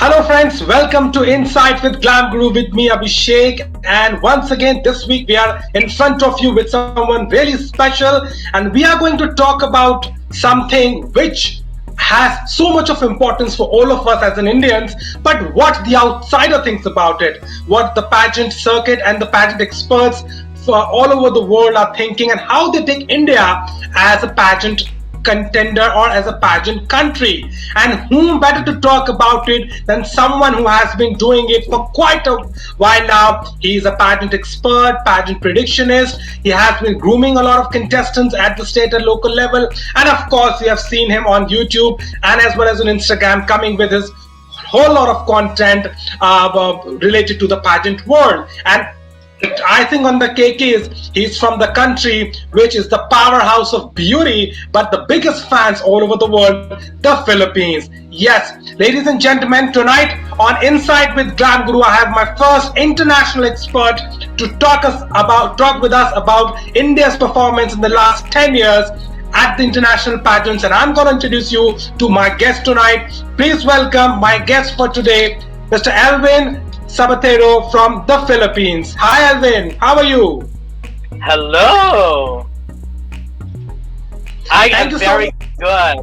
Hello friends, welcome to Insight with GlamGuru with me Abhishek, and once again this week we are in front of you with someone really special, and we are going to talk about something which has so much of importance for all of us as an Indians, but what the outsider thinks about it, what the pageant circuit and the pageant experts for all over the world are thinking, and how they take India as a pageant contender or as a pageant country. And whom better to talk about it than someone who has been doing it for quite a while now. He is a pageant expert, pageant predictionist. He has been grooming a lot of contestants at the state and local level, and of course we have seen him on YouTube and as well as on Instagram coming with his whole lot of content related to the pageant world. And I think on the cake is he's from the country which is the powerhouse of beauty, but the biggest fans all over the world, the Philippines. Yes, ladies and gentlemen, tonight on Insight with GlamGuru, I have my first international expert to talk with us about India's performance in the last 10 years at the international pageants, and I'm going to introduce you to my guest tonight. Please welcome my guest for today, Mr. Alvin Sebetero from the Philippines. Hi Alvin, how are you? Hello. I am very good.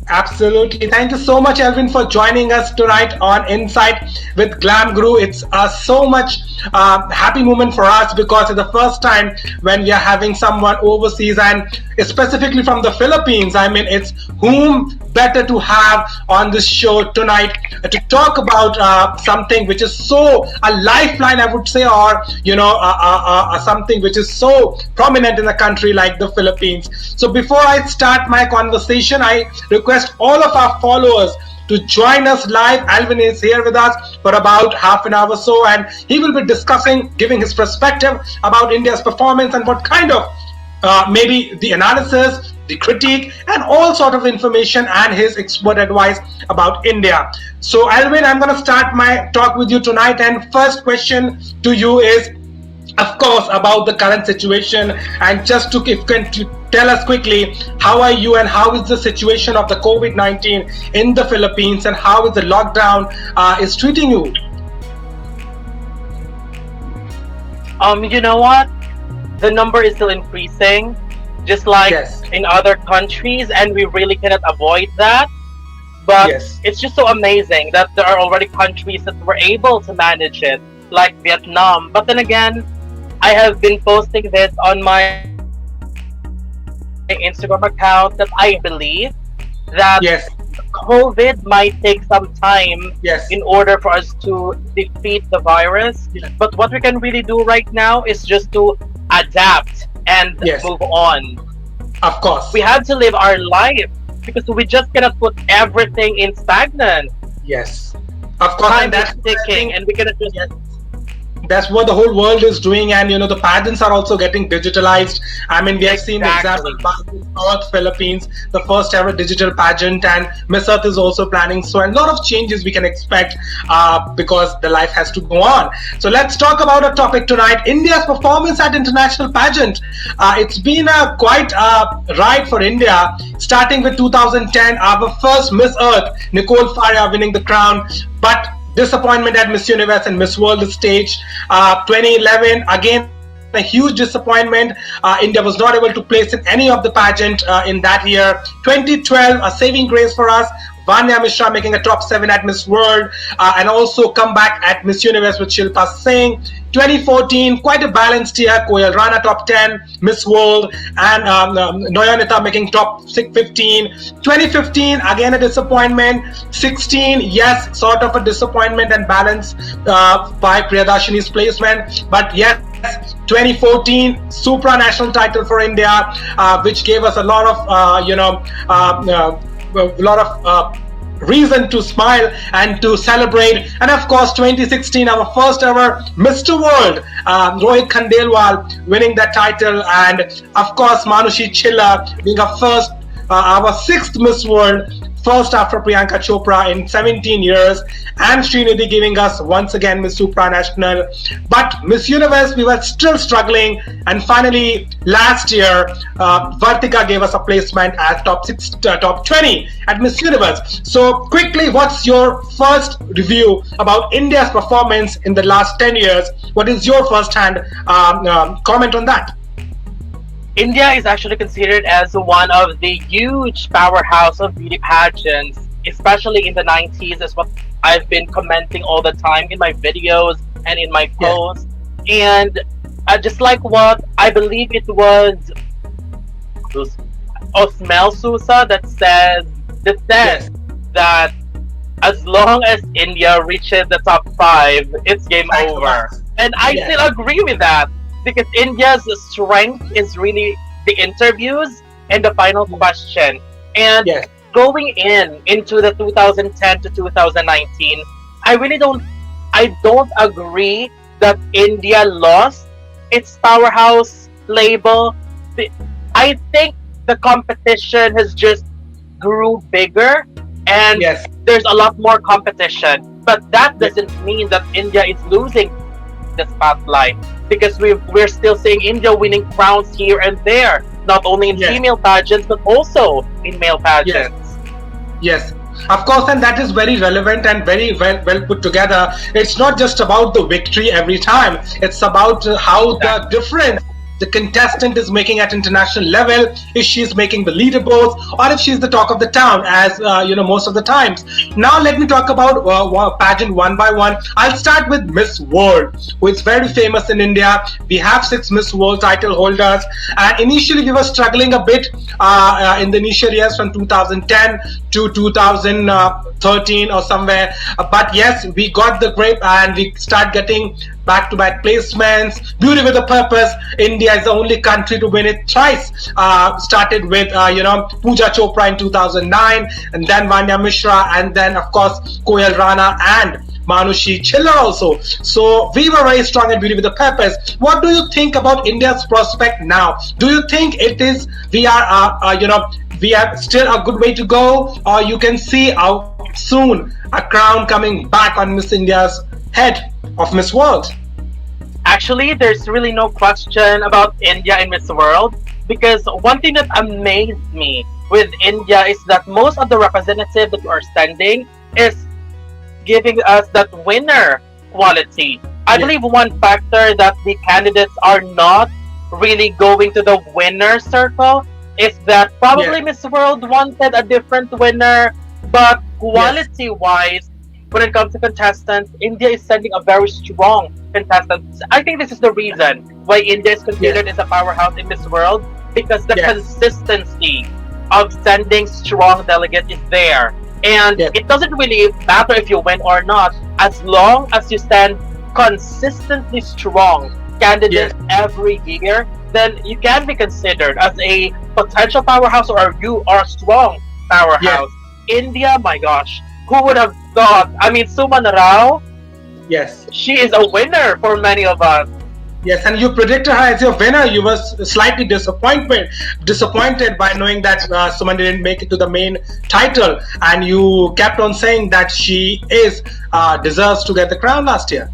Absolutely. Thank you so much, Alvin, for joining us tonight on Insight with GlamGuru. It's so much happy moment for us because it's the first time when we are having someone overseas and specifically from the Philippines. I mean, it's whom better to have on this show tonight to talk about something which is so a lifeline, I would say, or something which is so prominent in a country like the Philippines. So before I start my conversation, I request all of our followers to join us live. Alvin is here with us for about half an hour or so, and he will be discussing, giving his perspective about India's performance and what kind of maybe the analysis, the critique, and all sort of information and his expert advice about India. So Alvin, I'm going to start my talk with you tonight, and first question to you is, of course, about the current situation, and just if you can tell us quickly, how are you and how is the situation of the COVID-19 in the Philippines, and how is the lockdown is treating you? You know what? The number is still increasing, just like in other countries, and we really cannot avoid that. But it's just so amazing that there are already countries that were able to manage it, like Vietnam. But then again, I have been posting this on my Instagram account that I believe that COVID might take some time in order for us to defeat the virus. But what we can really do right now is just to adapt and move on. Of course. We have to live our life because we just cannot put everything in stagnant. Yes. Of course. Time is ticking and we cannot just... That's what the whole world is doing, and the pageants are also getting digitalized. I mean, we have seen the example of Philippines, the first ever digital pageant, and Miss Earth is also planning. So a lot of changes we can expect because the life has to go on. So let's talk about a topic tonight: India's performance at international pageant. It's been a quite ride for India, starting with 2010, our first Miss Earth, Nicole Faria, winning the crown, but disappointment at Miss Universe and Miss World stage. 2011, again a huge disappointment. India was not able to place in any of the pageant in that year. 2012, a saving grace for us, Vanya Mishra making a top 7 at Miss World, and also come back at Miss Universe with Shilpa Singh. 2014, quite a balanced year, Koyal Rana top 10, Miss World, and Noyanita making top 15. 2015, again a disappointment. 16, yes, sort of a disappointment and balance by Priyadashini's placement, but yes, 2014 supranational title for India, which gave us a lot of reason to smile and to celebrate. And of course 2016, our first ever Mr. World, Rohit Khandelwal winning that title, and of course Manushi Chilla being our 6th Miss World, first after Priyanka Chopra in 17 years, and Srinidhi giving us once again Miss Supranational. But Miss Universe, we were still struggling, and finally last year, Vartika gave us a placement as top 20 at Miss Universe. So quickly, what's your first review about India's performance in the last 10 years? What is your first-hand comment on that? India is actually considered as one of the huge powerhouse of beauty pageants, especially in the 90s, is what I've been commenting all the time in my videos and in my posts. And just like what I believe it was Osmel Sousa that said that as long as India reaches the top 5, it's game over. And I still agree with that, because India's strength is really the interviews and the final question. And going into the 2010 to 2019, I don't agree that India lost its powerhouse label. I think the competition has just grew bigger, and there's a lot more competition. But that doesn't mean that India is losing the spotlight, because we're still seeing India winning crowns here and there, not only in female pageants but also in male pageants. Yes, of course, and that is very relevant and very well put together. It's not just about the victory every time. It's about how the difference the contestant is making at international level, if she's making the leaderboards or if she's the talk of the town, as most of the times. Now let me talk about pageant one by one. I'll start with Miss World, who is very famous in India. We have 6 Miss World title holders, and initially we were struggling a bit in the initial years from 2010 to 2013 or somewhere, but yes, we got the grip and we start getting back-to-back placements. Beauty with a Purpose, India is the only country to win it thrice. Started with Pooja Chopra in 2009, and then Vanya Mishra, and then of course Koyal Rana and Manushi Chiller also. So we were very strong at Beauty with a Purpose. What do you think about India's prospect now? Do you think it is we have still a good way to go, or you can see how soon a crown coming back on Miss India's head of Miss World? Actually, there's really no question about India in Miss World, because one thing that amazed me with India is that most of the representatives that are standing is giving us that winner quality. I believe one factor that the candidates are not really going to the winner circle is that probably Miss World wanted a different winner, but quality-wise, when it comes to contestants, India is sending a very strong contestant. I think this is the reason why India is considered as a powerhouse in Miss World, because the consistency of sending strong delegates is there. And it doesn't really matter if you win or not, as long as you send consistently strong candidates every year, then you can be considered as a potential powerhouse, or you are a strong powerhouse. India, my gosh, who would have thought? I mean, Suman Rao, she is a winner for many of us. Yes, and you predicted her as your winner. You were slightly disappointed by knowing that Suman didn't make it to the main title, and you kept on saying that she deserves to get the crown last year.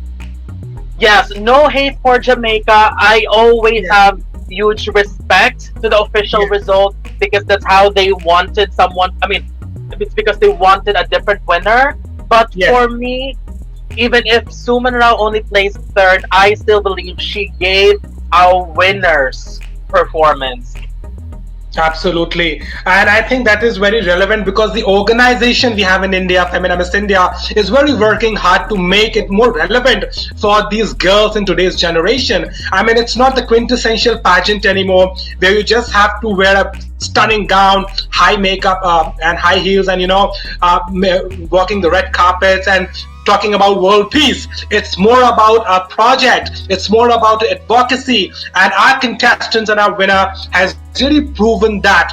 Yes, no hate for Jamaica. I always have huge respect to the official result, because that's how they wanted someone. I mean, it's because they wanted a different winner. But for me, even if Suman Rao only placed 3rd, I still believe she gave our winners performance. Absolutely, and I think that is very relevant, because the organization we have in India, Femina Miss India, is really working hard to make it more relevant for these girls in today's generation. I mean, it's not the quintessential pageant anymore, where you just have to wear a stunning gown, high makeup and high heels, and walking the red carpets and talking about world peace. It's more about a project, it's more about advocacy, and our contestants and our winner has really proven that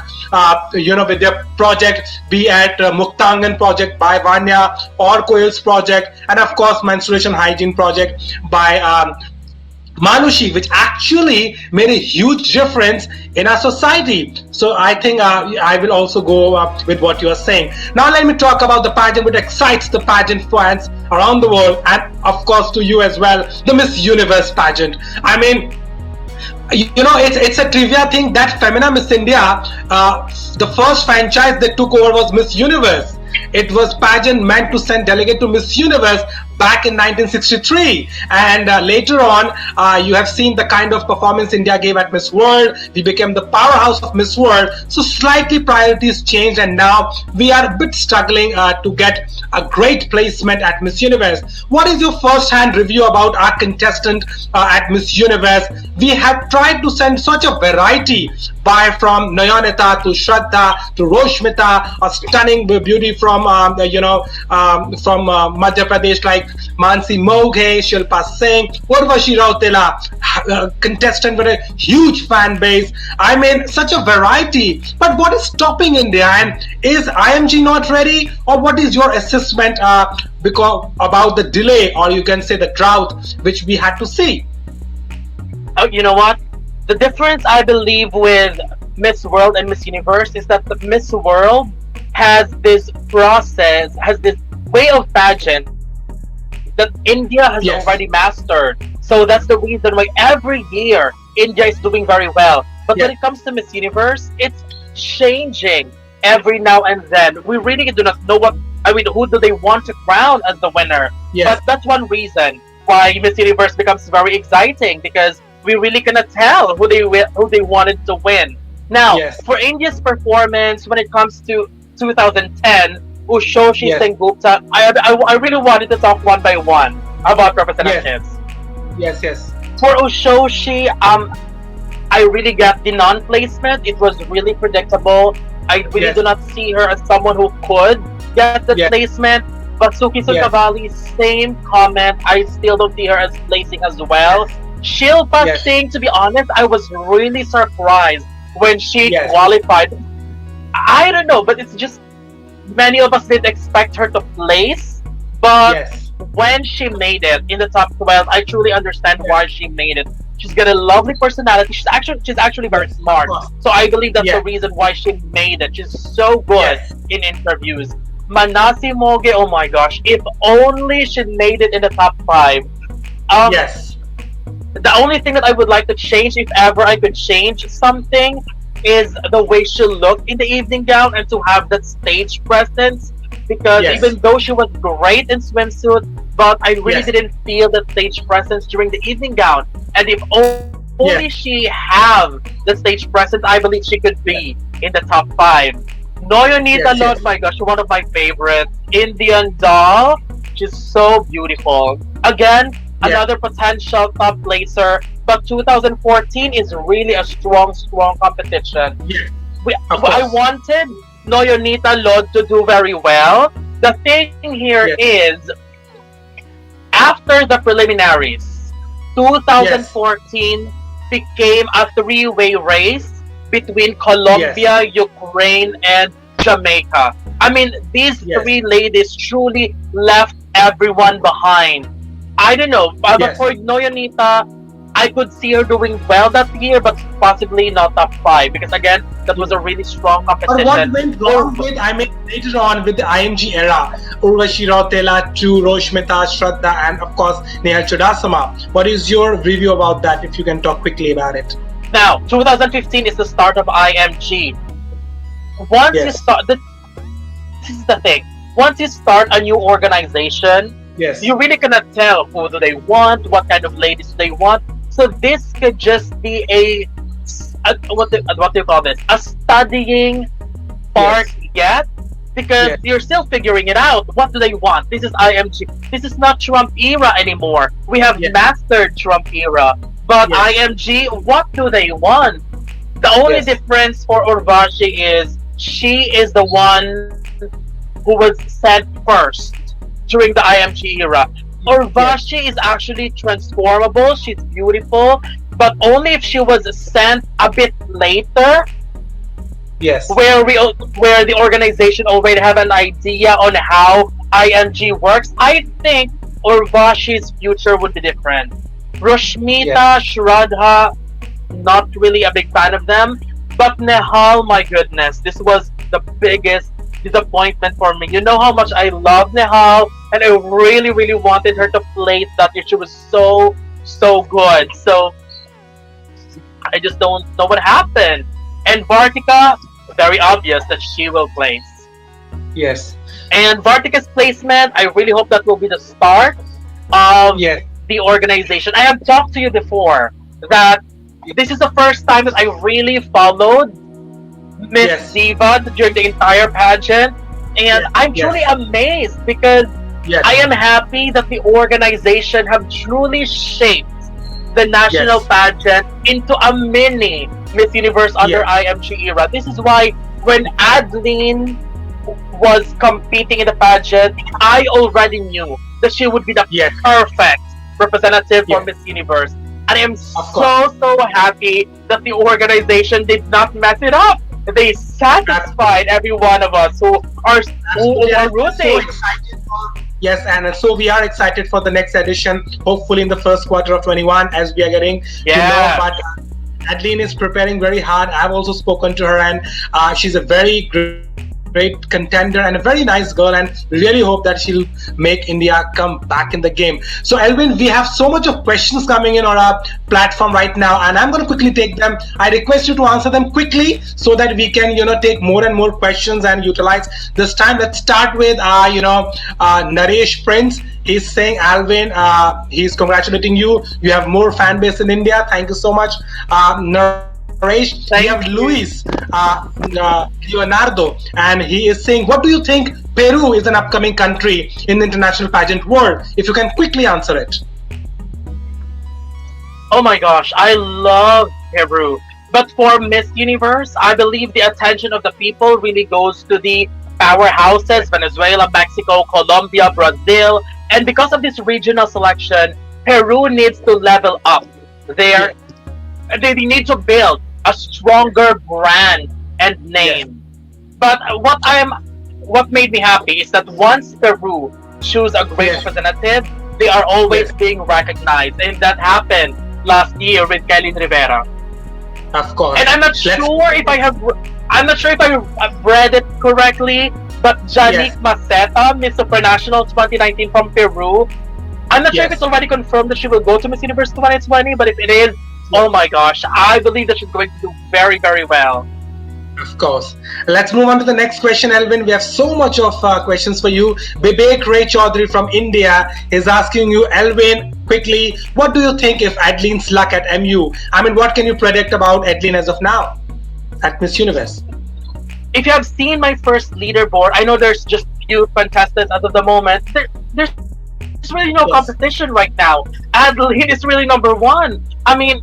with their project, be it Muktangan project by Vanya, or Koyal's project, and of course menstruation hygiene project by Manushi, which actually made a huge difference in our society. So I think I will also go with what you are saying. Now let me talk about the pageant which excites the pageant fans around the world, and of course to you as well, the Miss Universe pageant. I mean, you know, it's a trivia thing that Femina Miss India, the first franchise they took over was Miss Universe. It was pageant meant to send delegate to Miss Universe back in 1963, and later on you have seen the kind of performance India gave at Miss World. We became the powerhouse of Miss World, so slightly priorities changed, and now we are a bit struggling to get a great placement at Miss Universe. What is your first hand review about our contestant at Miss Universe? We have tried to send such a variety, from Nayanita to Shraddha to Roshmita, a stunning beauty from from Madhya Pradesh like Mansi Moghe, Shilpa Singh, Urvashi Rautela, contestant with a huge fan base. I mean, such a variety. But what is stopping India? And is IMG not ready? Or what is your assessment about the delay, or you can say the drought, which we had to see? Oh, you know what? The difference, I believe, with Miss World and Miss Universe is that the Miss World has this process, has this way of pageant that India has already mastered. So that's the reason why every year India is doing very well. But when it comes to Miss Universe, it's changing every now and then. We really do not know who do they want to crown as the winner. But that's one reason why Miss Universe becomes very exciting, because we really cannot tell who they wanted to win. Now, for India's performance when it comes to 2010, Ushoshi Sengupta, I really wanted to talk one by one about representatives. For Ushoshi, I really got the non-placement. It was really predictable. I really do not see her as someone who could get the placement. But Suki Sukavali, same comment. I still don't see her as placing as well. Shilpa Singh, to be honest, I was really surprised when she qualified. I don't know, but it's just many of us didn't expect her to place. But when she made it in the top 12, I truly understand why she made it. She's got a lovely personality. She's actually very smart. So I believe that's the reason why she made it. She's so good in interviews. Manasi Moge, oh my gosh, if only she made it in the top 5. The only thing that I would like to change, if ever I could change something, is the way she looked in the evening gown and to have that stage presence. Because even though she was great in swimsuit, but I really didn't feel that stage presence during the evening gown. And if only she have the stage presence, I believe she could be in the top 5. Noyonita Lord, my gosh, one of my favorites. Indian doll, she's so beautiful. Again, another potential top placer, but 2014 is really a strong competition. I wanted Noyonita Lord to do very well. The thing here is, after the preliminaries, 2014 became a three-way race between Colombia, Ukraine, and Jamaica. I mean, these three ladies truly left everyone behind. I don't know, but for Noyonita, I could see her doing well that year, but possibly not top 5, because again, that was a really strong competition. But what went wrong with, I mean, later on with the IMG era, Urvashi Rautela to Roshmita, Shraddha, and of course Nehal Chudasama. What is your review about that, if you can talk quickly about it? Now, 2015 is the start of IMG. Once you start, this is the thing. Once you start a new organization, you really cannot tell who do they want, what kind of ladies do they want. So this could just be what do you call this? A studying part yet, because you're still figuring it out. What do they want? This is IMG. This is not Trump era anymore. We have mastered Trump era. But IMG, what do they want? The only difference for Urvashi is she is the one who was sent first during the IMG era. Urvashi is actually transformable. She's beautiful, but only if she was sent a bit later. Where the organization already have an idea on how IMG works. I think Urvashi's future would be different. Rushmita, Shraddha, not really a big fan of them. But Nehal, my goodness, this was the biggest disappointment for me. You know how much I love Nehal, and I really, really wanted her to place that year. She was so, so good. So I just don't know what happened. And Vartika, very obvious that she will place. Yes. And Vartika's placement, I really hope that will be the start of the organization. I have talked to you before that this is the first time that I really followed Miss Diva during the entire pageant. And I'm truly amazed because I am happy that the organization have truly shaped the national pageant into a mini Miss Universe under IMG era. This is why when Adeline was competing in the pageant, I already knew that she would be the perfect representative for Miss Universe. And I am so happy that the organization did not mess it up. They satisfied every one of us who are rooting. Yes, and so we are excited for the next edition, hopefully in the first quarter of 21, as we are getting to know. But Adeline is preparing very hard. I've also spoken to her, and she's a very great contender and a very nice girl, and really hope that she'll make India come back in the game. So Alvin, we have so much of questions coming in on our platform right now, and I'm going to quickly take them. I request you to answer them quickly so that we can take more and more questions and utilize this time. Let's start with Naresh Prince. He's saying, Alvin, he's congratulating you. You have more fan base in India. Thank you so much, Naresh. We have Luis Leonardo, and he is saying, what do you think Peru is an upcoming country in the international pageant world? If you can quickly answer it. Oh my gosh, I love Peru. But for Miss Universe, I believe the attention of the people really goes to the powerhouses, Venezuela, Mexico, Colombia, Brazil. And because of this regional selection, Peru needs to level up. They need to build a stronger brand and name. But what made me happy is that once Peru choose a great representative, they are always being recognized, and that happened last year with Kelly Rivera. Of course. And I'm not sure if I've read it correctly, but Janique Maceta, Miss Supranational 2019 from Peru. I'm not sure if it's already confirmed that she will go to Miss Universe 2020, but if it is, oh my gosh, I believe that she's going to do very, very well. Of course. Let's move on to the next question, Alvin. We have so much of questions for you. Bibek Ray Chaudhary from India is asking you, Alvin, quickly, what do you think if Adeline's luck at MU? I mean, what can you predict about Adeline as of now at Miss Universe? If you have seen my first leaderboard, I know there's just few contestants as of the moment. There's really no competition right now. Adeline is really number one. I mean,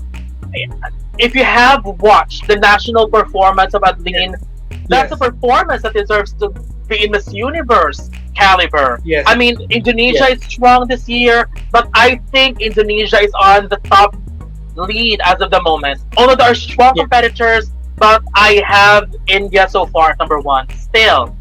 if you have watched the national performance of Adeline, that's a performance that deserves to be in Miss Universe caliber. I mean, Indonesia is strong this year, but I think Indonesia is on the top lead as of the moment. Although there are strong competitors, but I have India so far number one still.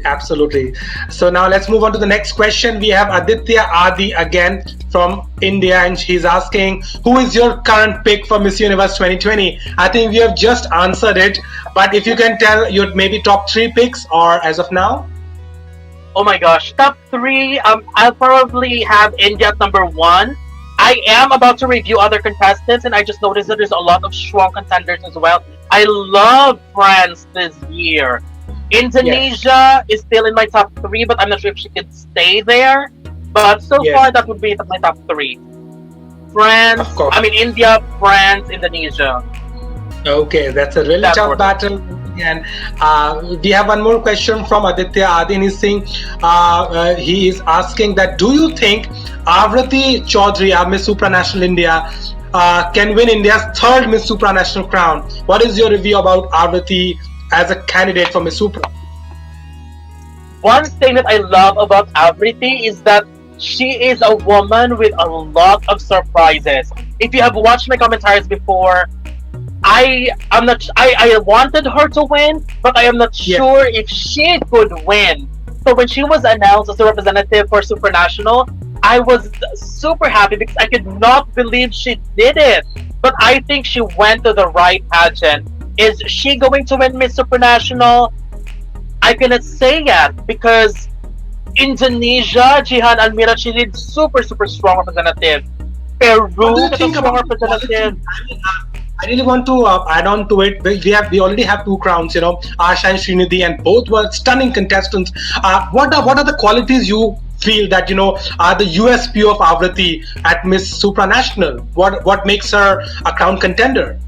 Absolutely. So now let's move on to the next question. We have Aditya Adi again from India, and he's asking, who is your current pick for Miss Universe 2020? I think we have just answered it, but if you can tell your maybe top 3 picks or as of now. Oh my gosh, top 3, I'll probably have India at number 1. I am about to review other contestants, and I just noticed that there's a lot of strong contenders as well. I love France this year. Indonesia is still in my top 3, but I'm not sure if she can stay there. But so far, that would be my top 3. France, India, France, Indonesia. Okay, that's a really tough battle. And we have one more question from Aditya Adi, and he's saying, he is asking that, do you think Avrati Chaudhary, our Miss Supranational India, can win India's 3rd Miss Supranational crown? What is your review about Avrati as a candidate for Miss Supra? One thing that I love about Avrati is that she is a woman with a lot of surprises. If you have watched my commentaries before, I wanted her to win, but I am not sure if she could win. So when she was announced as a representative for Supranational, I was super happy because I could not believe she did it. But I think she went to the right pageant. Is she going to win Miss Supranational? I cannot say yet because Indonesia, Jihan Almira, she did super strong representative. Peru What do you was a think strong about the quality? representative. I really want to add on to it. We already have two crowns, Asha and Srinidhi, and both were stunning contestants. What are the qualities you feel that are the USP of Avrati at Miss Supranational? What makes her a crown contender?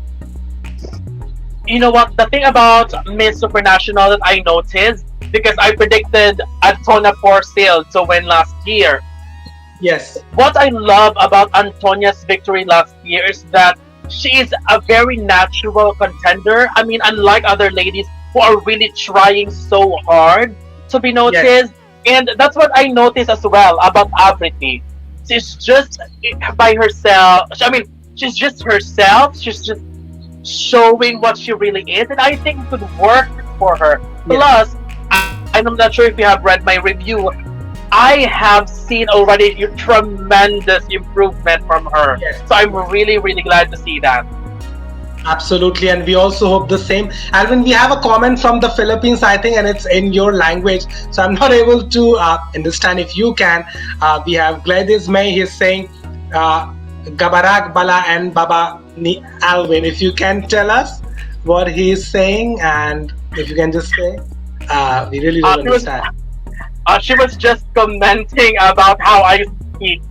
You know what? The thing about Miss Supranational that I noticed, because I predicted Antonia Porcel to win last year. Yes. What I love about Antonia's victory last year is that she is a very natural contender. I mean, unlike other ladies who are really trying so hard to be Yes. noticed. And that's what I noticed as well about Avriti. She's just by herself. I mean, she's just herself. She's just showing what she really is. And I think it could work for her. Yes. Plus, I'm not sure if you have read my review. I have seen already a tremendous improvement from her. Yes. So I'm really glad to see that. Absolutely, and we also hope the same. Alvin, we have a comment from the Philippines, I think, and it's in your language, so I'm not able to understand. If you can, we have Gladys May. He's saying, "Gabarag Bala and Baba ni Alvin." If you can tell us what he's saying, and if you can just say, we really don't understand. She was just commenting about how I speak.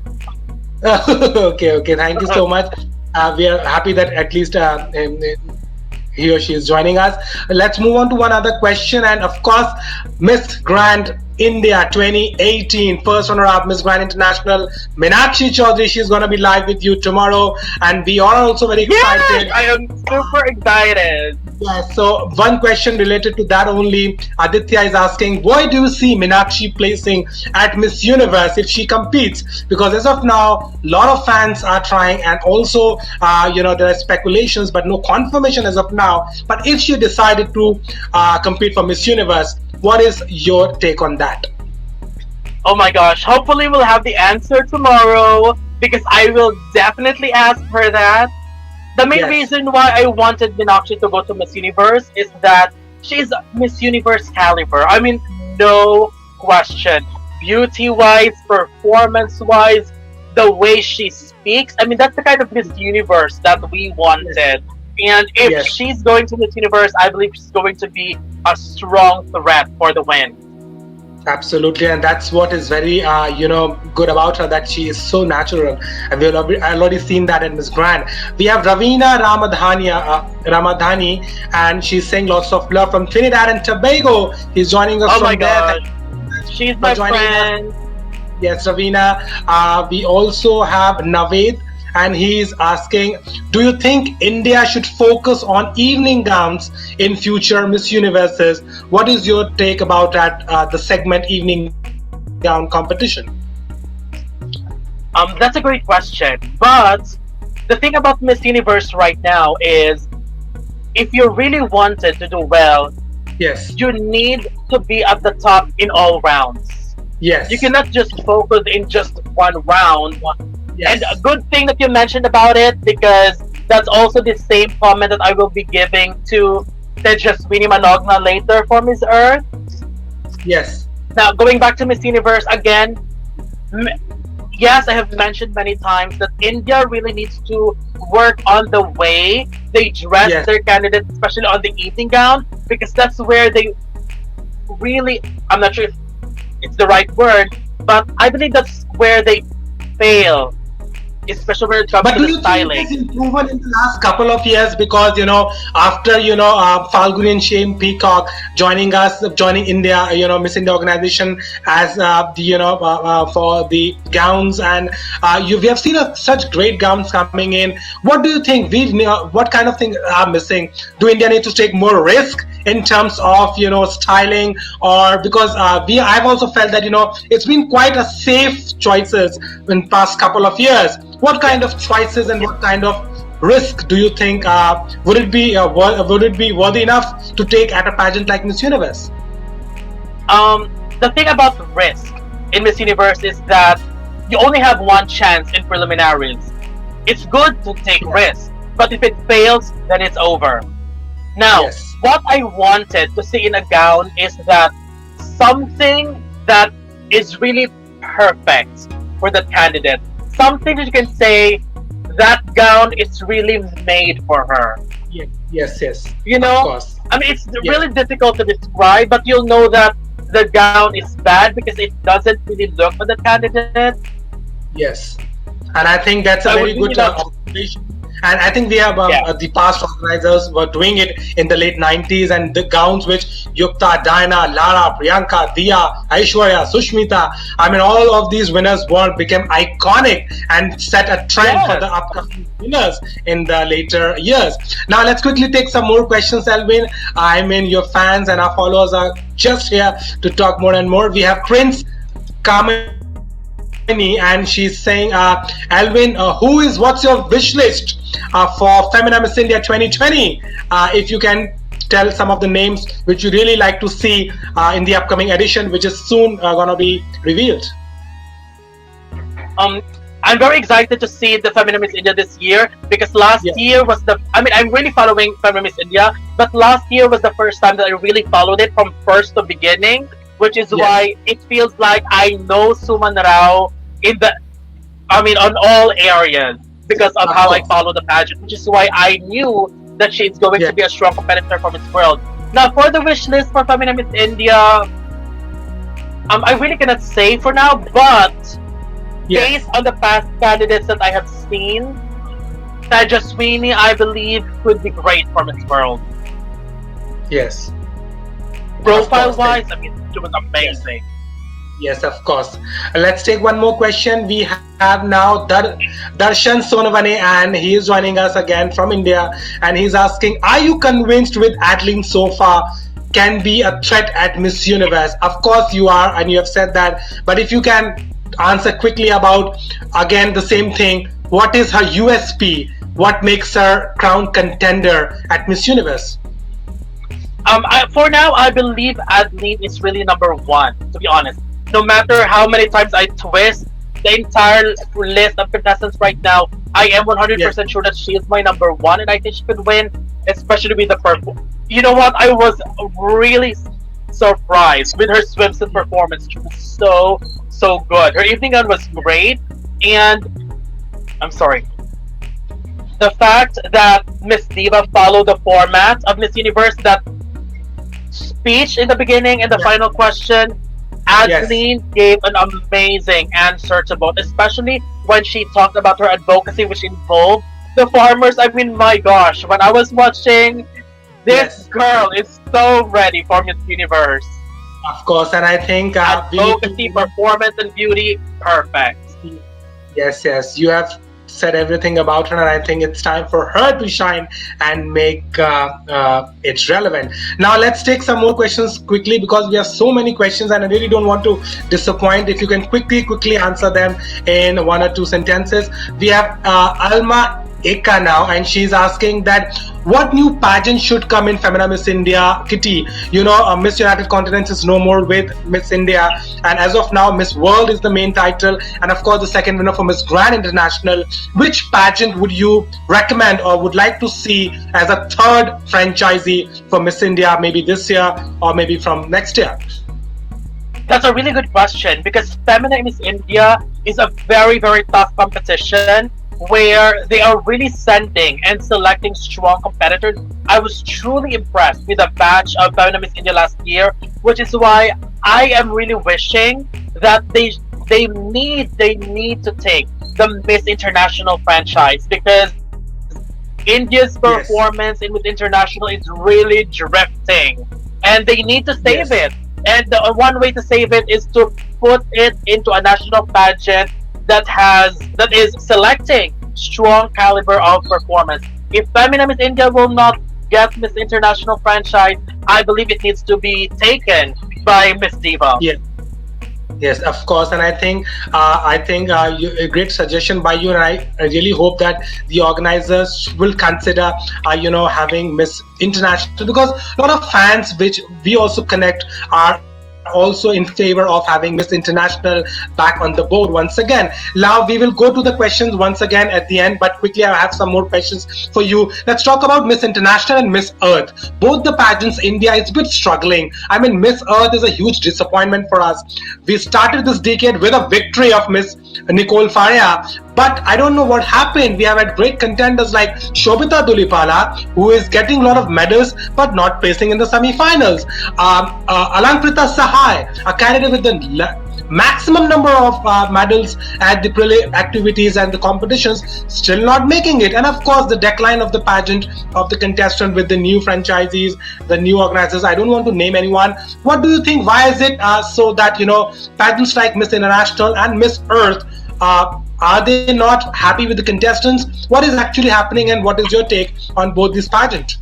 Okay. Thank you so much. We are happy that at least he or she is joining us. Let's move on to one other question, and of course, Miss Grand India 2018, first runner-up Miss Grand International, Meenakshi Chaudhary. She's going to be live with you tomorrow, and we are also very excited. Yes, I am super excited. Yes, so one question related to that only. Aditya is asking, why do you see Meenakshi placing at Miss Universe if she competes? Because as of now, a lot of fans are trying, and also, there are speculations, but no confirmation as of now. But if she decided to compete for Miss Universe, what is your take on that? Oh my gosh, hopefully we'll have the answer tomorrow because I will definitely ask her that. The main reason why I wanted Meenakshi to go to Miss Universe is that she's Miss Universe caliber. I mean, no question. Beauty-wise, performance-wise, the way she speaks. I mean, that's the kind of Miss Universe that we wanted. And if she's going to Miss Universe, I believe she's going to be a strong threat for the win. Absolutely, and that's what is very good about her, that she is so natural, and we've already seen that in Miss Grand. We have Ravina Ramadhani, and she's saying lots of love from Trinidad and Tobago. He's joining us from there. She's my friend. Yes, Ravina. We also have Naved, and he's asking, do you think India should focus on evening gowns in future Miss Universes? What is your take about that, the segment evening gown competition? That's a great question. But the thing about Miss Universe right now is, if you really wanted to do well, you need to be at the top in all rounds. You cannot just focus in just one round. And a good thing that you mentioned about it, because that's also the same comment that I will be giving to Tejaswini Manogna later for Miss Earth. Now, going back to Miss Universe again, yes, I have mentioned many times that India really needs to work on the way they dress their candidates, especially on the evening gown, because that's where they really, I'm not sure if it's the right word, but I believe that's where they fail, especially when it comes to the styling. But do you think there's improvement in the last couple of years? Because after Falguni and Shane Peacock joining India, Miss India organization as for the gowns, and we have seen such great gowns coming in. What do you think? What kind of things are missing? Do India need to take more risk in terms of styling, or because I've also felt that it's been quite a safe choices in past couple of years. What kind of choices and what kind of risk do you think would it be worthy enough to take at a pageant like Miss Universe? The thing about risk in Miss Universe is that you only have one chance in preliminaries. It's good to take risks, but if it fails, then it's over. Now, what I wanted to see in a gown is that something that is really perfect for the candidate. Something that you can say that gown is really made for her. Yes. You know, I mean, it's really difficult to describe, but you'll know that the gown is bad because it doesn't really look for the candidate. Yes, and I think that's a very good observation. And I think we have the past organizers were doing it in the late 90s, and the gowns which Yukta, Diana, Lara, Priyanka, Diya, Aishwarya, Sushmita, I mean, all of these winners became iconic and set a trend for the upcoming winners in the later years. Now let's quickly take some more questions, Alvin. I mean, your fans and our followers are just here to talk more and more. We have Prince Kamini, and she's saying, Alvin, what's your wish list for Femina Miss India 2020? If you can tell some of the names which you really like to see in the upcoming edition, which is soon going to be revealed. I'm very excited to see the Femina Miss India this year because last year was I'm really following Femina Miss India, but last year was the first time that I really followed it from first to beginning, which is why it feels like I know Suman Rao on all areas because of how I follow the pageant, which is why I knew that she's going to be a strong competitor for Miss World. Now, for the wish list for Femina Miss India, I really cannot say for now, but based on the past candidates that I have seen, Tajaswini, I believe, could be great for Miss World. Yes. Profile-wise, I mean, she was amazing. Yes, of course. Let's take one more question. We have now Darshan Sonavane, and he is joining us again from India, and he's asking, are you convinced with Adeline Sofa can be a threat at Miss Universe? Of course you are, and you have said that, but if you can answer quickly about, again, the same thing, what is her USP? What makes her crown contender at Miss Universe? For now, I believe Adeline is really number one, to be honest. No matter how many times I twist the entire list of contestants right now, I am 100% sure that she is my number one, and I think she could win, especially with the purple. You know what? I was really surprised with her swimsuit performance. She was so good. Her evening gown was great, and I'm sorry. The fact that Miss Diva followed the format of Miss Universe, that speech in the beginning and the final question, Adeline gave an amazing answer to both, especially when she talked about her advocacy, which involved the farmers. I mean, my gosh, when I was watching, this girl is so ready for Miss Universe. Of course, and I think advocacy, performance, and beauty, perfect. Yes, you have said everything about her, and I think it's time for her to shine and make it relevant. Now let's take some more questions quickly because we have so many questions and I really don't want to disappoint. If you can quickly answer them in one or two sentences. We have Alma Eka now, and she's asking that what new pageant should come in Femina Miss India kitty? You know, Miss United Continents is no more with Miss India, and as of now Miss World is the main title, and of course the second winner for Miss Grand International. Which pageant would you recommend or would like to see as a third franchisee for Miss India, maybe this year or maybe from next year? That's a really good question because Femina Miss India is a very tough competition where they are really sending and selecting strong competitors. I was truly impressed with the batch of Femina Miss India last year, which is why I am really wishing that they need to take the Miss International franchise because India's performance in Miss International is really drifting, and they need to save it. And the one way to save it is to put it into a national pageant that is selecting strong caliber of performance. If Femina Miss India will not get Miss International franchise, I believe it needs to be taken by Miss Diva. Yes, of course, and I think a great suggestion by you, and I really hope that the organizers will consider having Miss International, because a lot of fans which we also connect are also in favor of having Miss International back on the board once again. Now we will go to the questions once again at the end, but quickly I have some more questions for you. Let's talk about Miss International and Miss Earth. Both the pageants, India is a bit struggling. I mean, Miss Earth is a huge disappointment for us. We started this decade with a victory of Miss Nicole Faria, but I don't know what happened. We have had great contenders like Shobita Dulipala, who is getting a lot of medals but not placing in the semi-finals. Alankrita Sahai, a candidate with the maximum number of medals at the preliminary activities and the competitions, still not making it. And of course, the decline of the pageant of the contestant with the new franchisees, the new organizers. I don't want to name anyone. What do you think? Why is it so that pageants like Miss International and Miss Earth are they not happy with the contestants? What is actually happening, and what is your take on both these pageants?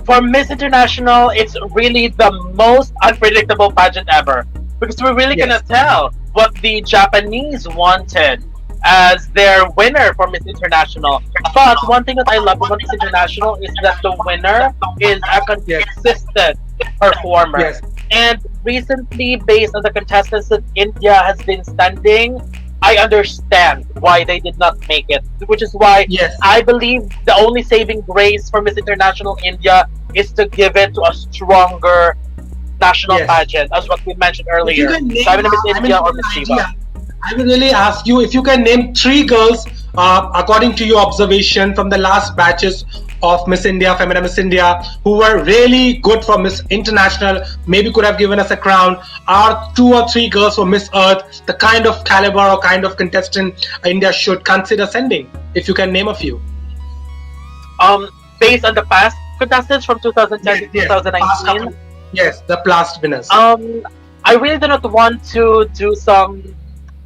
For Miss International, it's really the most unpredictable pageant ever, because we really cannot tell what the Japanese wanted as their winner for Miss International. But one thing that I love about Miss International is that the winner is a consistent performer. Yes. And recently, based on the contestants that India has been sending, I understand why they did not make it, which is why I believe the only saving grace for Miss International India is to give it to a stronger national pageant, as what we mentioned earlier. Miss India or Miss Diva. I will really ask you if you can name 3 girls, according to your observation from the last batches of Miss India, Femina Miss India, who were really good for Miss International, maybe could have given us a crown, or 2 or 3 girls for Miss Earth, the kind of caliber or kind of contestant India should consider sending, if you can name a few. Based on the past contestants from 2010 to 2019. Yes, the past winners. I really do not want to do some,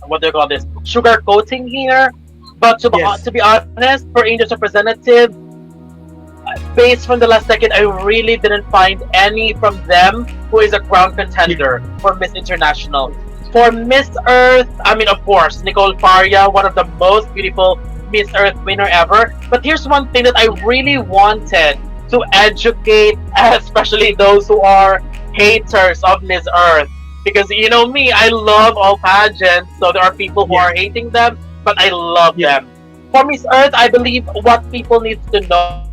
what do you call this, sugar coating here, but to be honest, for India's representative, based from the last decade, I really didn't find any from them who is a crown contender for Miss International. For Miss Earth, I mean, of course, Nicole Faria, one of the most beautiful Miss Earth winner ever. But here's one thing that I really wanted to educate, especially those who are haters of Miss Earth. Because you know me, I love all pageants, so there are people who are hating them, but I love them. For Miss Earth, I believe what people need to know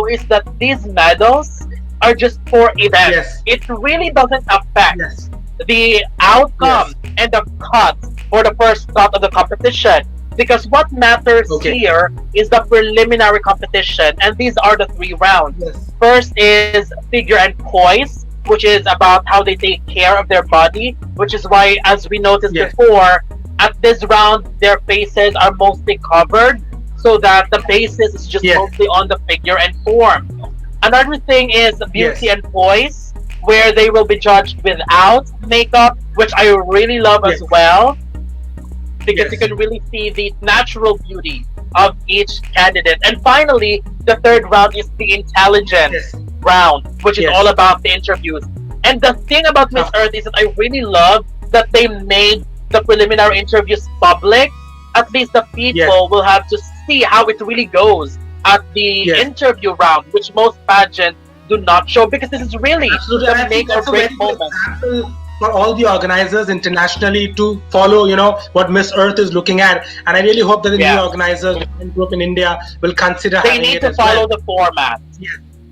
is that these medals are just for events. It really doesn't affect the outcome and the cut for the first cut of the competition. Because what matters here is the preliminary competition, and these are the 3 rounds. First is figure and poise, which is about how they take care of their body, which is why, as we noticed before, at this round, their faces are mostly covered, so that the basis is just mostly on the figure and form. Another thing is beauty and poise, where they will be judged without makeup, which I really love as well, because you can really see the natural beauty of each candidate. And finally, the 3rd round is the intelligence round, which is all about the interviews. And the thing about Miss Earth is that I really love that they made the preliminary interviews public. At least the people will have to see how it really goes at the interview round, which most pageants do not show, because this is really the make or break moment for all the organizers internationally to follow, what Miss Earth is looking at. And I really hope that the new organizers and group in India will consider they need to follow the format.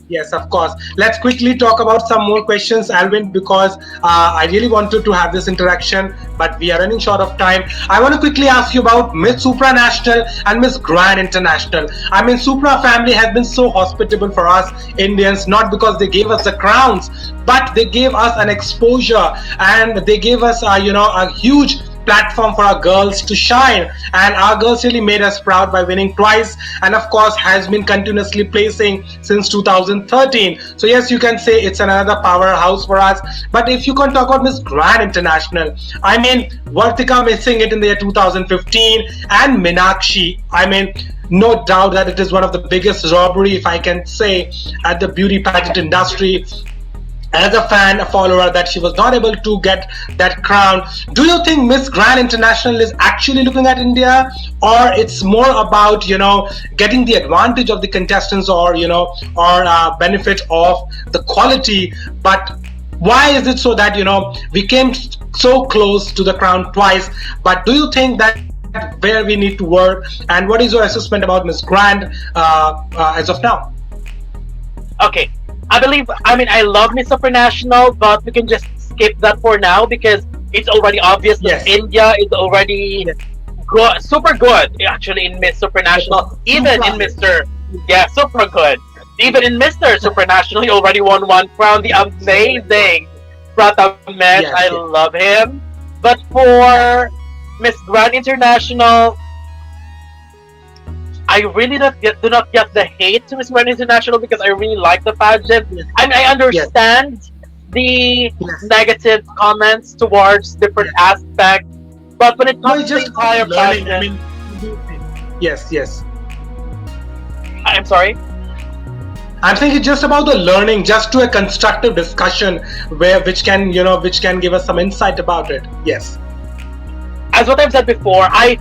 Yes, of course. Let's quickly talk about some more questions, Alvin, because I really wanted to have this interaction, but we are running short of time. I want to quickly ask you about Miss Supranational and Miss Grand International. I mean, Supra family has been so hospitable for us Indians, not because they gave us the crowns, but they gave us an exposure, and they gave us, a huge platform for our girls to shine, and our girls really made us proud by winning twice, and of course has been continuously placing since 2013. So yes, you can say it's another powerhouse for us. But if you can talk about Miss Grand International, I mean, Vartika missing it in the year 2015, and Meenakshi, I mean, no doubt that it is one of the biggest robbery, if I can say, at the beauty pageant industry. As a fan, a follower, that she was not able to get that crown. Do you think Miss Grand International is actually looking at India, or it's more about, getting the advantage of the contestants, or, benefit of the quality, but why is it so that we came so close to the crown twice? But do you think that where we need to work, and what is your assessment about Miss Grand as of now? Okay, I love Miss Supranational, but we can just skip that for now because it's already obvious that India is already good, super good actually in Miss Supranational, even in Mr. Yeah, super good. Even in Mr. Supranational, he already won one crown. The amazing Prathamesh, I love him. But for Miss Grand International, I really do not get the hate to Miss Grand International because I really like the pageant. And I understand the negative comments towards different aspects. But when it comes to the entire pageant... Yes. I'm sorry? I'm saying it's just about the learning, just to a constructive discussion which can give us some insight about it. Yes. As what I've said before, I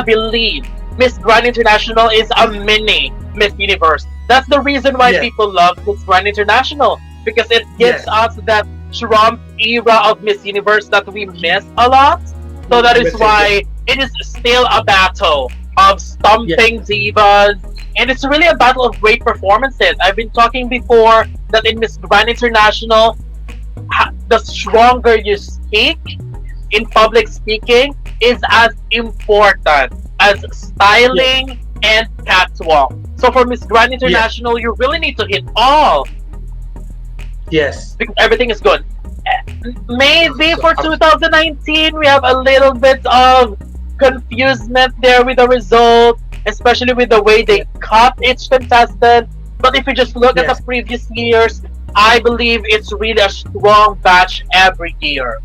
believe Miss Grand International is a mini Miss Universe. That's the reason why people love Miss Grand International, because it gives us that Trump era of Miss Universe that we miss a lot. So that is why it is still a battle of stomping divas, and it's really a battle of great performances. I've been talking before that in Miss Grand International, the stronger you speak in public speaking is as important as styling and catwalk. So for Miss Grand International, you really need to hit all. Yes. Because everything is good. Maybe for 2019, we have a little bit of confusement there with the result, especially with the way they cut each contestant. But if you just look at the previous years, I believe it's really a strong batch every year.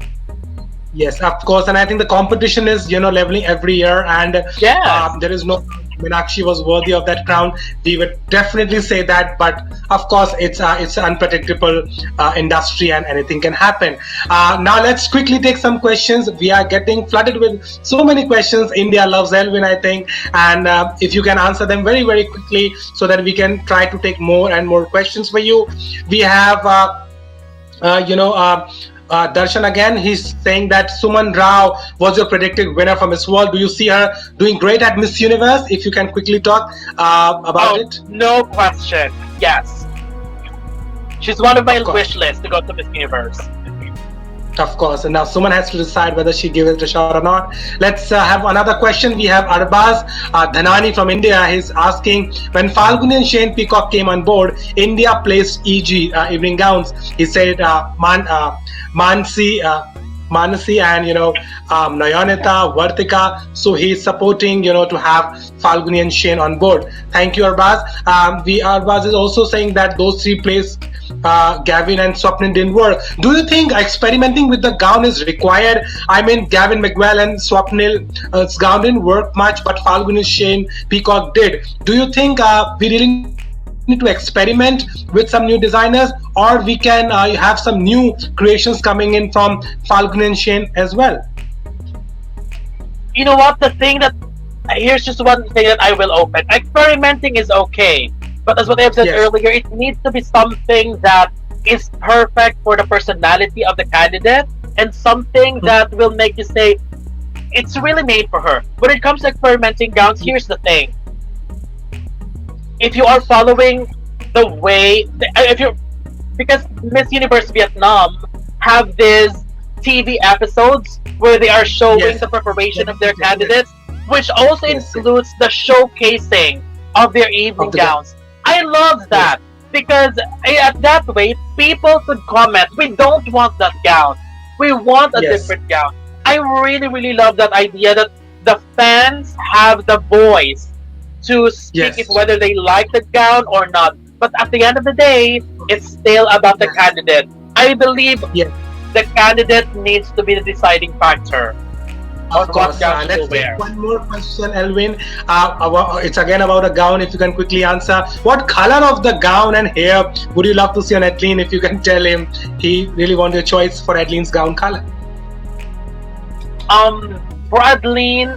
Yes, of course, and I think the competition is leveling every year, and there is no Meenakshi was worthy of that crown. We would definitely say that, but of course, it's an unpredictable industry, and anything can happen. Now, let's quickly take some questions. We are getting flooded with so many questions. India loves Alvin, I think, and if you can answer them very, very quickly, so that we can try to take more and more questions for you. We have, Darshan again, he's saying that Suman Rao was your predicted winner for Miss World. Do you see her doing great at Miss Universe? If you can quickly talk about it. No question. Yes. She's one of my wish lists to go to Miss Universe. Of course. And now Suman has to decide whether she gives it a shot or not. Let's have another question. We have Arbaz Dhanani from India. He's asking, when Falguni and Shane Peacock came on board, India placed EG, evening gowns. He said Mansi and Nayanita, Vartika. So he's supporting to have Falguni and Shane on board. Thank you, Arbaz. Arbaz is also saying that those three placed Gavin and Swapnil didn't work. Do you think experimenting with the gown is required? I mean, Gavin McWell and Swapnil's gown didn't work much, but Falguni, Shane Peacock did. Do you think we really need to experiment with some new designers, or we can have some new creations coming in from Falguni and Shane as well? You know what? Here's just one thing that I will open. Experimenting is okay. But as what I've said earlier, it needs to be something that is perfect for the personality of the candidate, and something that will make you say, it's really made for her. When it comes to experimenting gowns, here's the thing. If you are following the way, because Miss Universe Vietnam have these TV episodes where they are showing the preparation of their candidates, which also includes the showcasing of their evening gowns. I love that, because that way people could comment, we don't want that gown, we want a different gown. I really, really love that idea that the fans have the voice to speak if whether they like the gown or not. But at the end of the day, it's still about the candidate. I believe the candidate needs to be the deciding factor. Of course. Let's take one more question, Alvin. It's again about a gown. If you can quickly answer, what color of the gown and hair would you love to see on Adeline? If you can tell him, he really wants your choice for Adeline's gown color. For Adeline,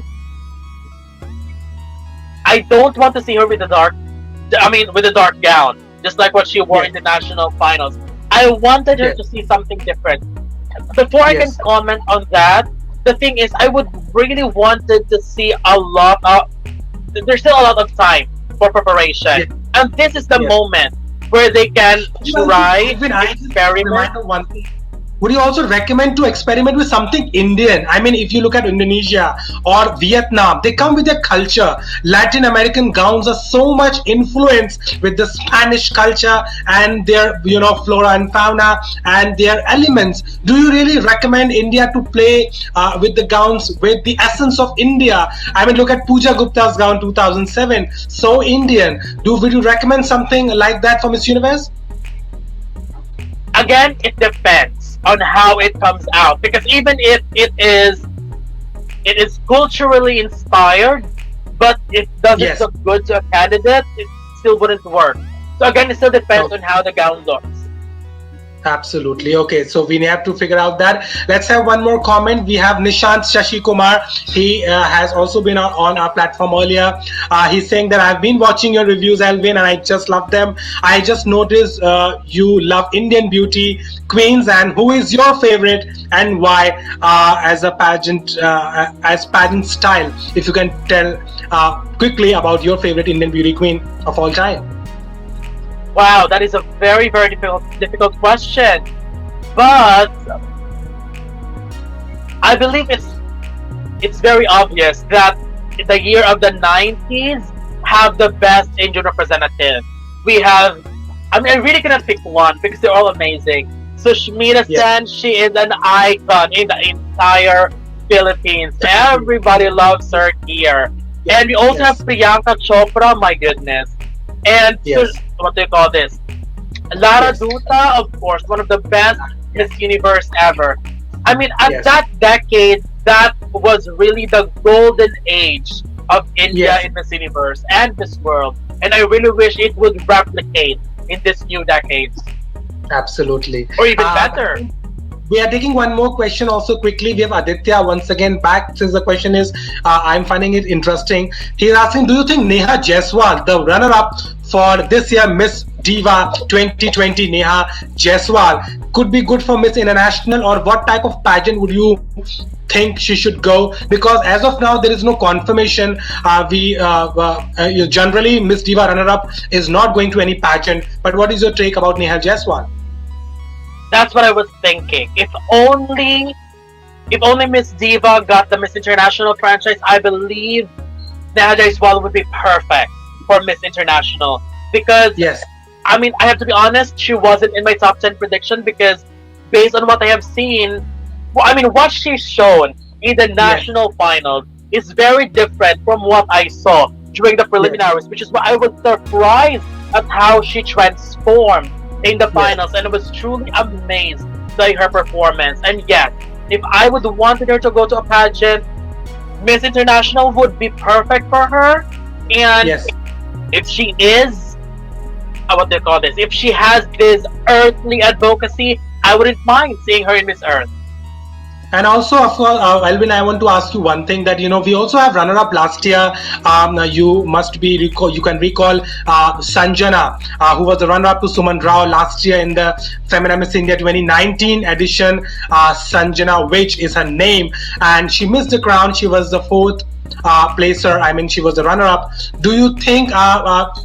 I don't want to see her with the dark gown, just like what she wore in the national finals. I wanted her to see something different. Before I can comment on that, the thing is, I would really wanted to see a lot of. There's still a lot of time for preparation, and this is the moment where they can try, experiment. One thing. Would you also recommend to experiment with something Indian? I mean, if you look at Indonesia or Vietnam, they come with their culture. Latin American gowns are so much influenced with the Spanish culture and their, flora and fauna and their elements. Do you really recommend India to play with the gowns with the essence of India? I mean, look at Pooja Gupta's gown 2007, so Indian. Would you recommend something like that for Miss Universe? Again, it depends on how it comes out, because even if it is culturally inspired, but it doesn't look good to a candidate, it still wouldn't work. So again, it still depends on how the gown looks. Absolutely. Okay, so we have to figure out that. Let's have one more comment. We have Nishant Shashi Kumar. He has also been on our platform earlier. He's saying that I've been watching your reviews, Alvin, and I just love them. I just noticed you love Indian beauty queens, and who is your favorite and why as a pageant, as pageant style? If you can tell quickly about your favorite Indian beauty queen of all time. Wow, that is a very, very difficult question. But I believe it's very obvious that the year of the 90s have the best Indian representative. We have, I mean, I really cannot pick one because they're all amazing. So Shmita Sen, she is an icon in the entire Philippines. Everybody loves her here. And we also have Priyanka Chopra, my goodness. And what do you call this? Lara Dutta, of course, one of the best Miss Universe ever. I mean, at that decade, that was really the golden age of India in Miss Universe and Miss World. And I really wish it would replicate in this new decade. Absolutely. Or even better. We are taking one more question also quickly. We have Aditya once again back, since the question is, I'm finding it interesting. He's asking, do you think Neha Jaiswal, the runner-up for this year Miss Diva 2020, Neha Jaiswal, could be good for Miss International, or what type of pageant would you think she should go? Because as of now, there is no confirmation. Generally, Miss Diva runner-up is not going to any pageant. But what is your take about Neha Jaiswal? That's what I was thinking. If only Miss Diva got the Miss International franchise, I believe Neha Jaiswal would be perfect for Miss International. Because, I mean, I have to be honest, she wasn't in my top 10 prediction because based on what I have seen, well, I mean, what she's shown in the national finals is very different from what I saw during the preliminaries, which is why I was surprised at how she transformed in the finals, and I was truly amazed by her performance. And yes, if I would wanted her to go to a pageant, Miss International would be perfect for her. And if she is, what do you call this? If she has this earthly advocacy, I wouldn't mind seeing her in Miss Earth. And also, of course, Alvin, I want to ask you one thing that, we also have runner-up last year. You can recall Sanjana, who was the runner-up to Suman Rao last year in the Femina Miss India 2019 edition. Sanjana Vich is her name, and she missed the crown. She was the fourth placer. I mean, she was the runner-up. Do you think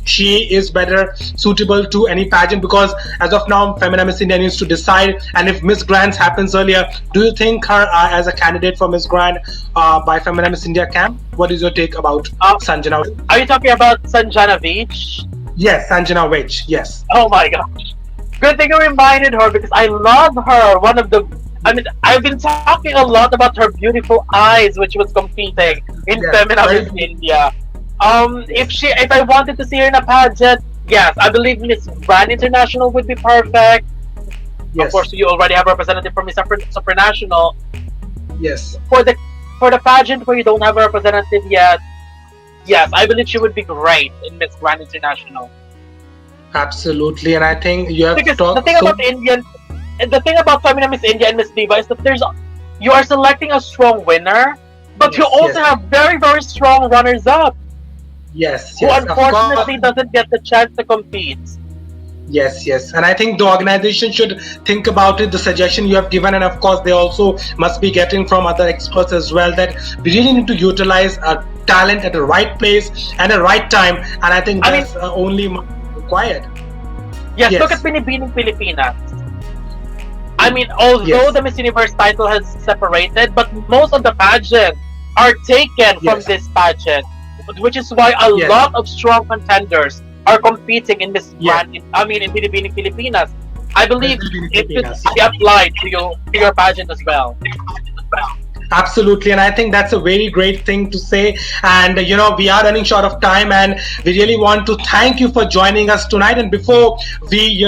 she is better suitable to any pageant? Because as of now, Femina Miss India needs to decide. And if Miss Grants happens earlier, do you think her as a candidate for Miss Grand by Femina Miss India camp? What is your take about Sanjana? Are you talking about Sanjana Vich? Yes, Sanjana Vich. Yes. Oh my gosh. Good thing you reminded her, because I love her. I mean, I've been talking a lot about her beautiful eyes, which was competing in Femina Miss India. If I wanted to see her in a pageant, yes, I believe Miss Grand International would be perfect. Of course, you already have a representative from Miss Supranational. Yes. For the pageant where you don't have a representative yet, yes, I believe she would be great in Miss Grand International. Absolutely, and I think you have because the thing about Femina Miss India and Miss Diva is that you are selecting a strong winner, but you also have very, very strong runners-up. Yes. Who unfortunately doesn't get the chance to compete. Yes, yes. And I think the organization should think about it, the suggestion you have given, and of course, they also must be getting from other experts as well that we really need to utilize our talent at the right place and the right time. And I think that's only required. Yes, look at Binibining Pilipinas. I mean, although the Miss Universe title has separated, but most of the pageants are taken from this pageant, which is why a lot of strong contenders are competing in Miss Grand. In Binibining Pilipinas. I believe it should be applied to your pageant as well. Absolutely, and I think that's a very great thing to say. And we are running short of time, and we really want to thank you for joining us tonight. And before we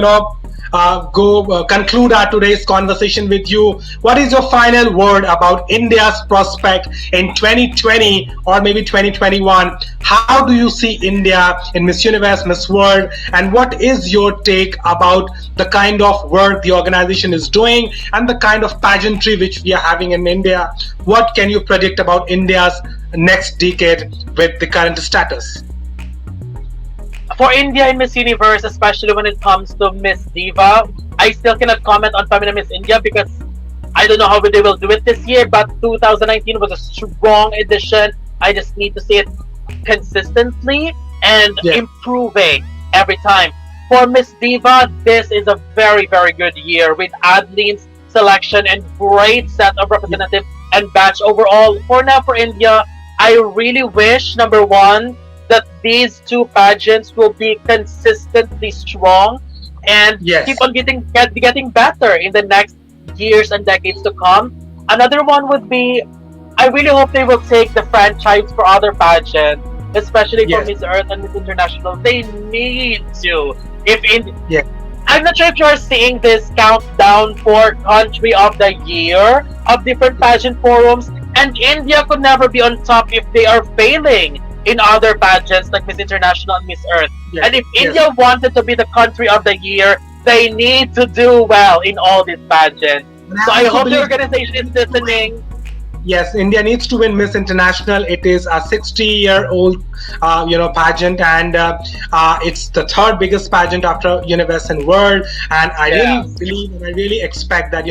conclude our today's conversation with you, what is your final word about India's prospect in 2020 or maybe 2021? How do you see India in Miss Universe, Miss World, and what is your take about the kind of work the organization is doing and the kind of pageantry which we are having in India? What can you predict about India's next decade with the current status? For India in Miss Universe, especially when it comes to Miss Diva, I still cannot comment on Femina Miss India because I don't know how they will do it this year, but 2019 was a strong edition. I just need to see it consistently and improving every time. For Miss Diva, this is a very, very good year with Adeline's selection and great set of representative and batch overall. For now, for India, I really wish, number one, that these two pageants will be consistently strong and keep on getting better in the next years and decades to come. Another one would be, I really hope they will take the franchise for other pageants, especially for Miss Earth and Miss International. They need to. I'm not sure if you are seeing this countdown for Country of the Year of different pageant forums, and India could never be on top if they are failing in other pageants like Miss International and Miss Earth. And if India wanted to be the Country of the Year, they need to do well in all these pageants. So I hope the organization is listening. Yes, India needs to win Miss International. It is a 60-year-old, pageant, and it's the third biggest pageant after Universe and World. And I really believe and I really expect that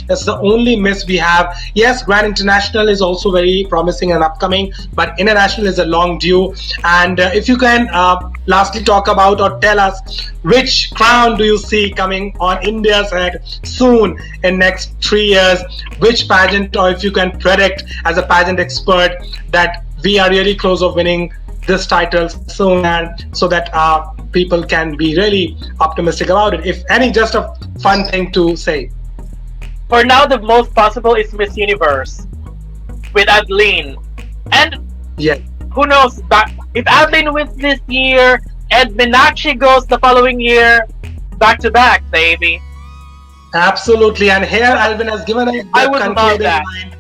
that's the only Miss we have. Yes, Grand International is also very promising and upcoming, but International is a long due. And if you can lastly talk about or tell us which crown do you see coming on India's head soon in next 3 years? Which pageant, or if you can predict as a pageant expert that we are really close of winning this title soon, and so that people can be really optimistic about it. If any, just a fun thing to say. For now, the most possible is Miss Universe with Adeline. And who knows, if Adeline wins this year and Meenakshi goes the following year, back to back, baby. Absolutely, and here Alvin has given us the concluding line.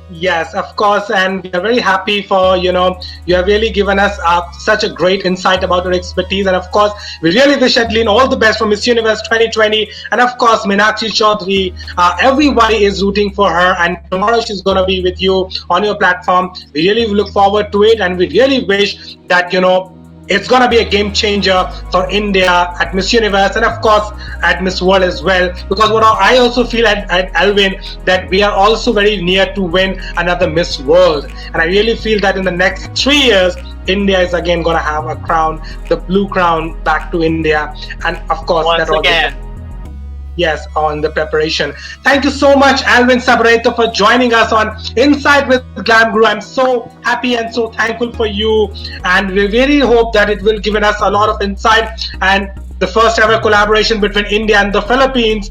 Yes, of course, and we are very happy for you have really given us such a great insight about your expertise, and of course we really wish Adeline all the best for Miss Universe 2020, and of course Meenakshi Chaudhary, everybody is rooting for her, and tomorrow she's going to be with you on your platform. We really look forward to it, and we really wish that it's going to be a game changer for India at Miss Universe and of course at Miss World as well, because what I also feel at Alvin, that we are also very near to win another Miss World, and I really feel that in the next 3 years India is again going to have a crown, the blue crown, back to India, and of course once again. Yes, on the preparation. Thank you so much, Alvin Sebereto, for joining us on Insight with GlamGuru. I'm so happy and so thankful for you, and we really hope that it will give us a lot of insight, and the first ever collaboration between India and the Philippines,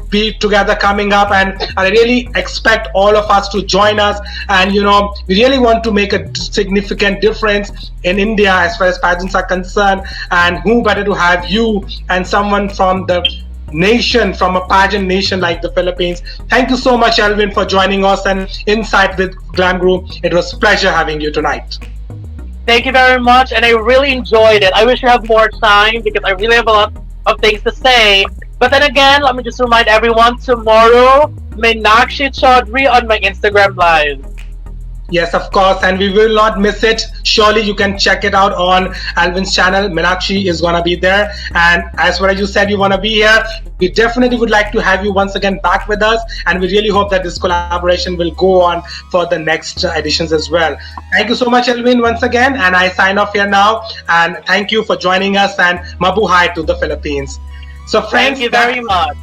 be together coming up, and I really expect all of us to join us, and we really want to make a significant difference in India as far as pageants are concerned, and who better to have you and someone from the nation, from a pageant nation like the Philippines. Thank you so much, Alvin, for joining us and Insight with GlamGuru. It was a pleasure having you tonight. Thank you very much, and I really enjoyed it. I wish we have more time because I really have a lot of things to say. But then again, let me just remind everyone, tomorrow, Meenakshi Chaudhary on my Instagram Live. Yes, of course, and we will not miss it. Surely you can check it out on Alvin's channel. Meenakshi is gonna be there, and as far as you said you wanna be here, we definitely would like to have you once again back with us, and we really hope that this collaboration will go on for the next editions as well. Thank you so much, Alvin, once again, and I sign off here now. And thank you for joining us, and mabuhay to the Philippines. So, friends, thank you very much.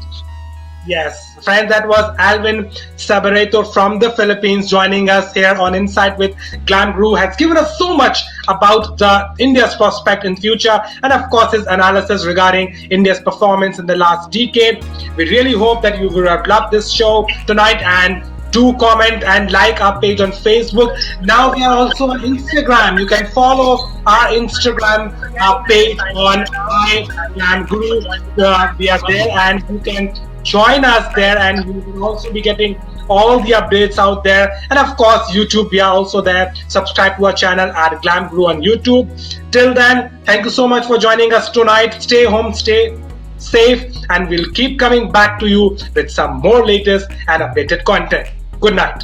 Yes, friends, that was Alvin Sebereto from the Philippines joining us here on Insight with GlamGuru. Has given us so much about India's prospect in future, and of course his analysis regarding India's performance in the last decade. We really hope that you will have loved this show tonight, and do comment and like our page on Facebook. Now we are also on Instagram. You can follow our Instagram page on iglamguru. We are there, and you can join us there, and you will also be getting all the updates out there. And of course YouTube, we are also there. Subscribe to our channel at GlamGuru on YouTube. Till then, thank you so much for joining us tonight. Stay home, stay safe, and we'll keep coming back to you with some more latest and updated content. Good night.